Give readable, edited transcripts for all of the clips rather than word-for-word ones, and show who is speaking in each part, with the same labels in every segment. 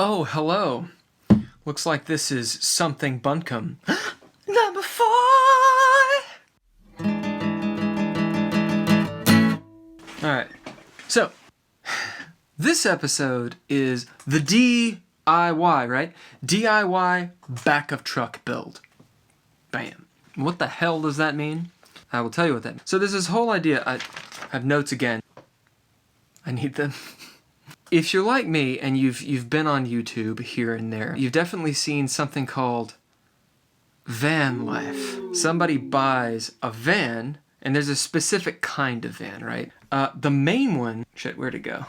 Speaker 1: Oh, hello. Looks like this is something Bunkum. Number 4! Alright, so, this episode is the DIY, right? DIY back of truck build. Bam. What the hell does that mean? I will tell you what that means. So there's this whole idea, I have notes again. I need them. If you're like me and you've been on YouTube here and there, you've definitely seen something called van life. Somebody buys a van, and there's a specific kind of van, right? The main one, shit, where'd it go?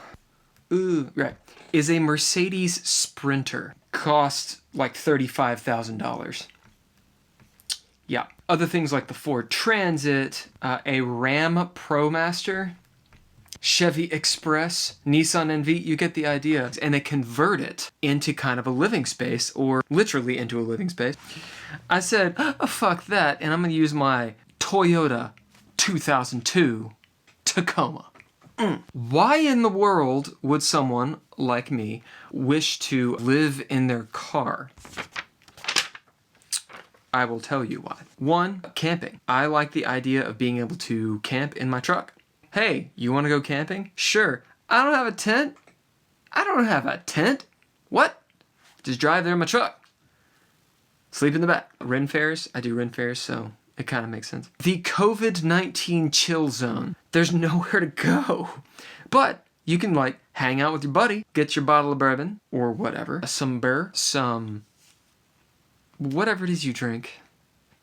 Speaker 1: Ooh, right, is a Mercedes Sprinter. Costs like $35,000. Yeah. Other things like the Ford Transit, a Ram ProMaster, Chevy Express, Nissan NV, you get the idea. And they convert it into kind of a living space, or literally into a living space. I said, oh, fuck that, and I'm going to use my Toyota 2002 Tacoma. Why in the world would someone like me wish to live in their car? I will tell you why. One, camping. I like the idea of being able to camp in my truck. Hey, you want to go camping? Sure. I don't have a tent. I don't have a tent. What? Just drive there in my truck. Sleep in the back. Ren fairs. I do Ren fairs, so it kind of makes sense. The COVID-19 chill zone. There's nowhere to go. But you can, like, hang out with your buddy, get your bottle of bourbon, or whatever, some beer, some whatever it is you drink,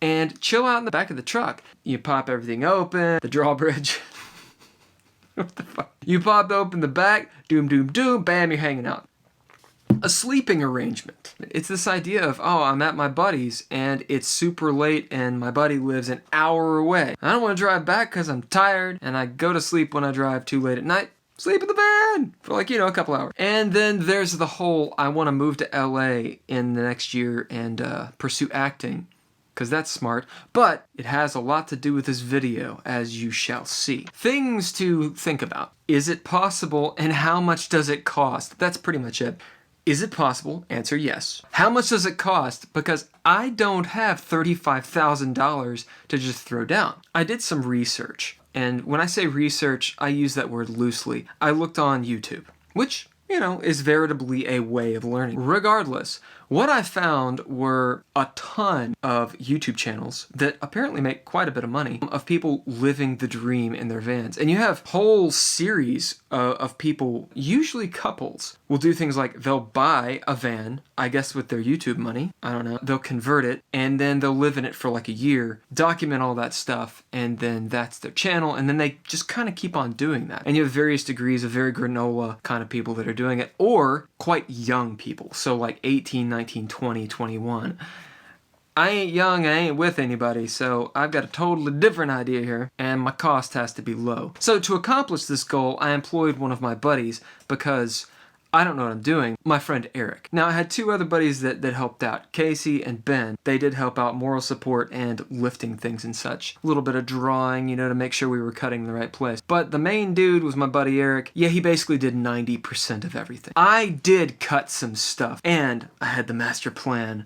Speaker 1: and chill out in the back of the truck. You pop everything open, the drawbridge. What the fuck? You pop open the back, doom, doom, doom, bam, you're hanging out. A sleeping arrangement. It's this idea of, oh, I'm at my buddy's and it's super late and my buddy lives an hour away. I don't want to drive back because I'm tired and I go to sleep when I drive too late at night. Sleep in the van for like, a couple hours. And then there's the whole, I want to move to LA in the next year and pursue acting. Because that's smart, but it has a lot to do with this video, as you shall see. Things to think about. Is it possible, and how much does it cost? That's pretty much it. Is it possible? Answer yes. How much does it cost? Because I don't have $35,000 to just throw down. I did some research, and when I say research, I use that word loosely. I looked on YouTube, which, is veritably a way of learning. Regardless, what I found were a ton of YouTube channels that apparently make quite a bit of money of people living the dream in their vans. And you have whole series of people, usually couples, will do things like they'll buy a van, I guess with their YouTube money, I don't know, they'll convert it, and then they'll live in it for like a year, document all that stuff, and then that's their channel, and then they just kind of keep on doing that. And you have various degrees of very granola kind of people that are doing it, or quite young people, so like 18, 19, 20, 21. I ain't young, I ain't with anybody, so I've got a totally different idea here, and my cost has to be low. So to accomplish this goal, I employed one of my buddies because I don't know what I'm doing, my friend Eric. Now I had two other buddies that helped out, Kaycee and Ben. They did help out, moral support and lifting things and such. A little bit of drawing, to make sure we were cutting in the right place. But the main dude was my buddy Eric. Yeah, he basically did 90% of everything. I did cut some stuff, and I had the master plan.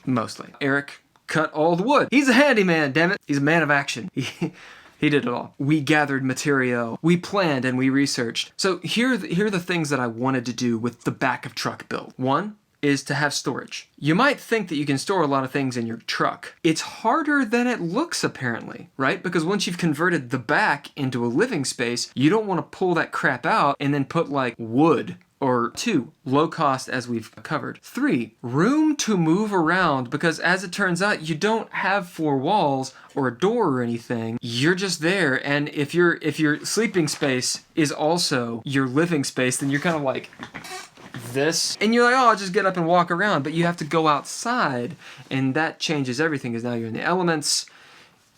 Speaker 1: Mostly. Eric cut all the wood. He's a handyman, damn it. He's a man of action. He did it all. We gathered material, we planned, and we researched. So here are the things that I wanted to do with the back of truck build. One is to have storage. You might think that you can store a lot of things in your truck. It's harder than it looks, apparently, right? Because once you've converted the back into a living space, you don't want to pull that crap out and then put like wood. Or 2, low cost, as we've covered. 3, room to move around, because as it turns out, you don't have 4 walls or a door or anything. You're just there, and if your sleeping space is also your living space, then you're kind of like this. And you're like, oh, I'll just get up and walk around, but you have to go outside, and that changes everything, because now you're in the elements.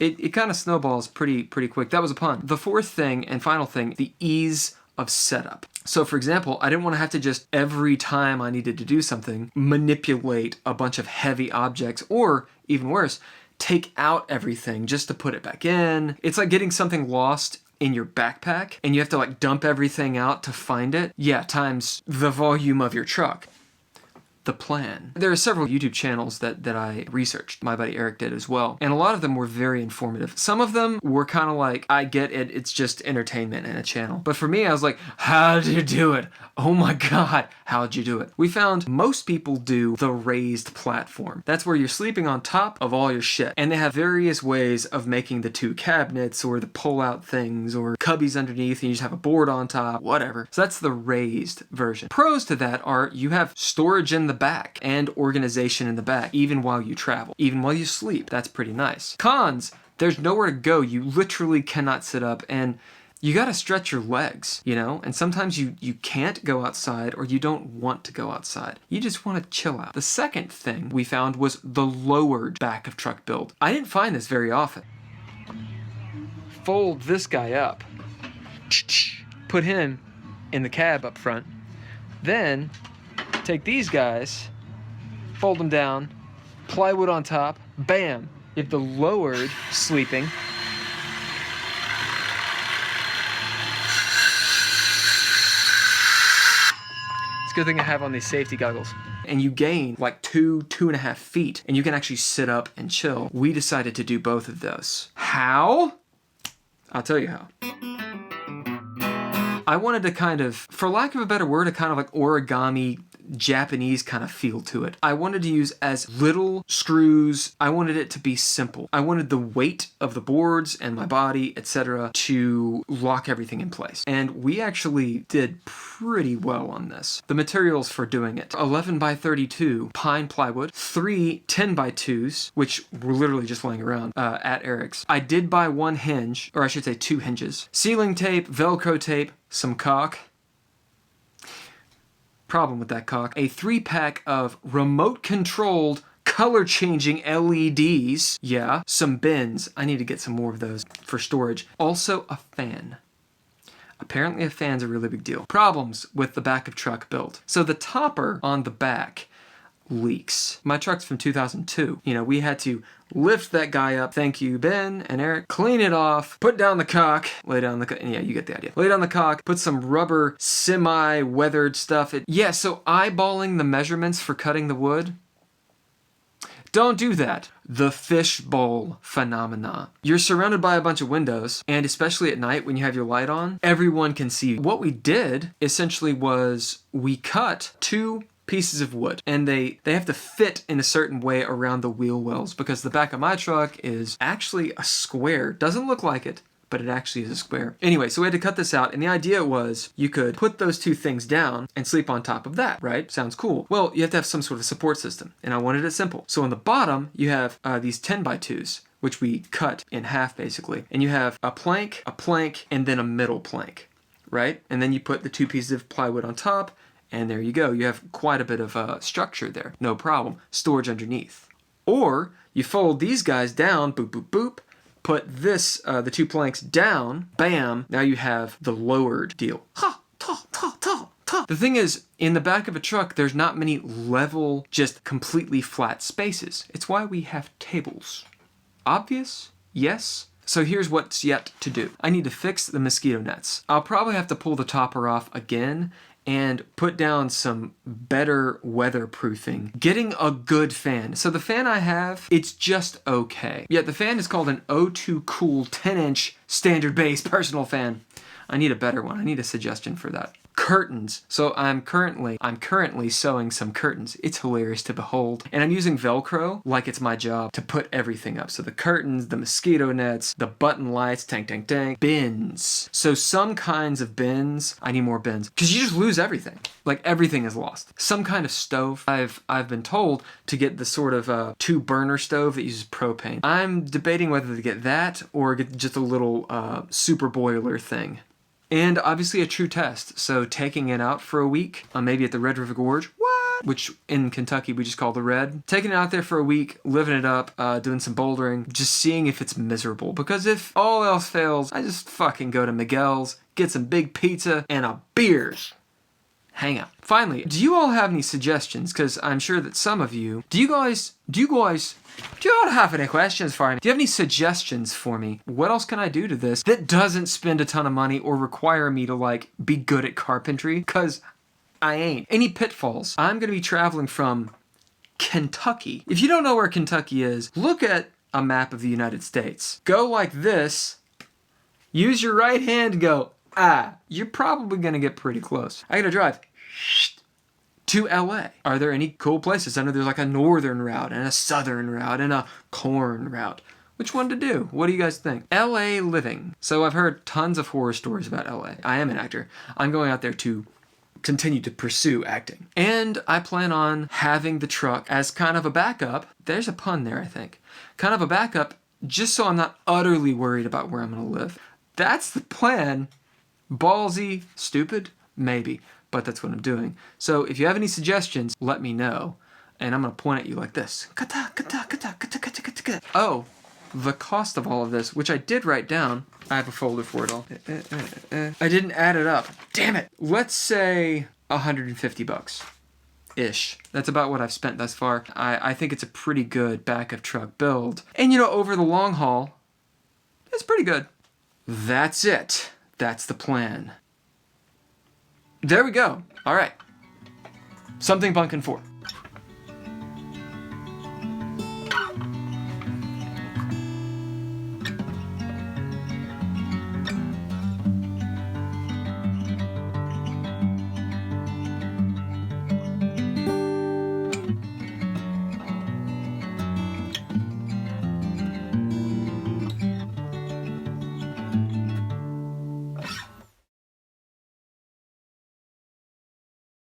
Speaker 1: It kind of snowballs pretty quick. That was a pun. The 4th thing and final thing, the ease of setup. So for example, I didn't want to have to just every time I needed to do something, manipulate a bunch of heavy objects, or even worse, take out everything just to put it back in. It's like getting something lost in your backpack and you have to like dump everything out to find it, yeah, times the volume of your truck. The plan. There are several YouTube channels that I researched. My buddy Eric did as well. And a lot of them were very informative. Some of them were kind of like, I get it, it's just entertainment in a channel. But for me, I was like, how'd you do it? Oh my God, how'd you do it? We found most people do the raised platform. That's where you're sleeping on top of all your shit. And they have various ways of making the two cabinets or the pull-out things or cubbies underneath and you just have a board on top, whatever. So that's the raised version. Pros to that are you have storage in the back and organization in the back, even while you travel, even while you sleep. That's pretty nice. Cons, there's nowhere to go. You literally cannot sit up and you got to stretch your legs, you know? And sometimes you can't go outside or you don't want to go outside. You just want to chill out. The second thing we found was the lowered back of truck build. I didn't find this very often. Fold this guy up. Put him in the cab up front. Then take these guys, fold them down, plywood on top, bam. You have the lowered sleeping. It's a good thing I have on these safety goggles. And you gain like 2.5 feet, and you can actually sit up and chill. We decided to do both of those. How? I'll tell you how. I wanted to kind of, for lack of a better word, a kind of like origami Japanese kind of feel to it. I wanted to use as little screws. I wanted it to be simple. I wanted the weight of the boards and my body, etc., to lock everything in place. And we actually did pretty well on this. The materials for doing it: 11 by 32 pine plywood, 3 10 by 2s, which were literally just laying around at Eric's. I did buy one hinge, or I should say 2 hinges. Sealing tape, Velcro tape, some caulk. Problem with that caulk: a 3-pack of remote-controlled color-changing LEDs. Yeah, some bins. I need to get some more of those for storage. Also, a fan. Apparently a fan's a really big deal. Problems with the back of truck build. So the topper on the back leaks. My truck's from 2002. You know, we had to lift that guy up. Thank you, Ben and Eric. Clean it off. Put down the caulk. Lay down the... Yeah, you get the idea. Lay down the caulk. Put some rubber semi-weathered stuff. Yeah, so eyeballing the measurements for cutting the wood. Don't do that. The fishbowl phenomena. You're surrounded by a bunch of windows, and especially at night when you have your light on, everyone can see you. What we did essentially was we cut 2 pieces of wood, and they have to fit in a certain way around the wheel wells, because the back of my truck is actually a square. Doesn't look like it, but it actually is a square. Anyway, so we had to cut this out, and the idea was you could put those 2 things down and sleep on top of that, right? Sounds cool. Well, you have to have some sort of support system, and I wanted it simple. So on the bottom, you have these 10 by 2s, which we cut in half basically, and you have a plank, and then a middle plank, right? And then you put the 2 pieces of plywood on top, and there you go. You have quite a bit of structure there. No problem. Storage underneath. Or you fold these guys down, boop, boop, boop, put this, the 2 planks down, bam, now you have the lowered deal. Ha, ta, ta, ta, ta. The thing is, in the back of a truck, there's not many level, just completely flat spaces. It's why we have tables. Obvious? Yes? So here's what's yet to do. I need to fix the mosquito nets. I'll probably have to pull the topper off again and put down some better weatherproofing. Getting a good fan. So the fan I have, it's just okay. Yeah, the fan is called an O2 Cool 10-inch standard base personal fan. I need a better one. I need a suggestion for that. Curtains. So I'm currently sewing some curtains. It's hilarious to behold. And I'm using Velcro like it's my job to put everything up. So the curtains, the mosquito nets, the button lights, tank, tank, tank. Bins. So some kinds of bins, I need more bins. Because you just lose everything. Like everything is lost. Some kind of stove. I've been told to get the sort of 2-burner stove that uses propane. I'm debating whether to get that or get just a little super boiler thing. And obviously a true test, so taking it out for a week, maybe at the Red River Gorge, which in Kentucky we just call the Red. Taking it out there for a week, living it up, doing some bouldering, just seeing if it's miserable. Because if all else fails, I just fucking go to Miguel's, get some big pizza and a beers. hangout. Finally, do you all have any suggestions? Because I'm sure that some of you, do you all have any questions for me? Do you have any suggestions for me? What else can I do to this that doesn't spend a ton of money or require me to like be good at carpentry? Because I ain't. Any pitfalls? I'm going to be traveling from Kentucky. If you don't know where Kentucky is, look at a map of the United States. Go like this. Use your right hand to go, you're probably going to get pretty close. I got to drive to LA. Are there any cool places? I know there's like a northern route and a southern route and a corn route. Which one to do? What do you guys think? LA living. So I've heard tons of horror stories about LA. I am an actor. I'm going out there to continue to pursue acting. And I plan on having the truck as kind of a backup. There's a pun there, I think. Kind of a backup just so I'm not utterly worried about where I'm going to live. That's the plan. Ballsy, stupid, maybe, but that's what I'm doing. So if you have any suggestions, let me know. And I'm going to point at you like this. Oh, the cost of all of this, which I did write down. I have a folder for it all. I didn't add it up. Damn it. Let's say $150-ish. That's about what I've spent thus far. I think it's a pretty good backup truck build. And you know, over the long haul, it's pretty good. That's it. That's the plan. There we go. All right. Something Bunkum for.